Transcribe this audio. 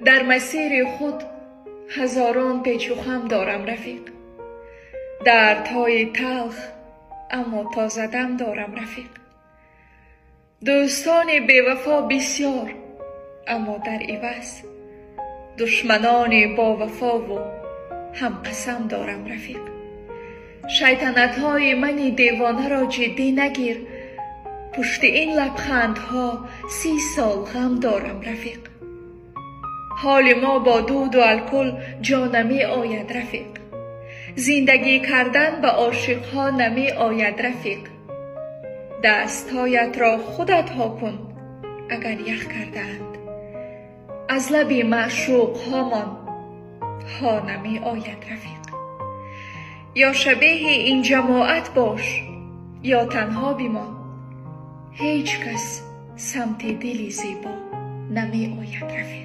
در مسیر خود هزاران پیچ و خم دارم رفیق. دردهای تلخ اما تازه دم دارم رفیق. دوستان بی‌وفا بسیار اما در عوض دشمنان با وفا و هم قسم دارم رفیق. شیطنت‌های من دیوانه را جدی نگیر، پشت این لبخندها 30 سال غم دارم رفیق. حال ما با دود و الکل جا نمی آید رفیق. زندگی کردن به عاشقها نمی آید رفیق. دستهایت را خودت ها کن اگر یخ کردند. از لب معشوق هامان ها نمی آید رفیق. یا شبیه این جماعت باش یا تنها بمان، هیچ کس سمت دل زیبا نمی آید رفیق.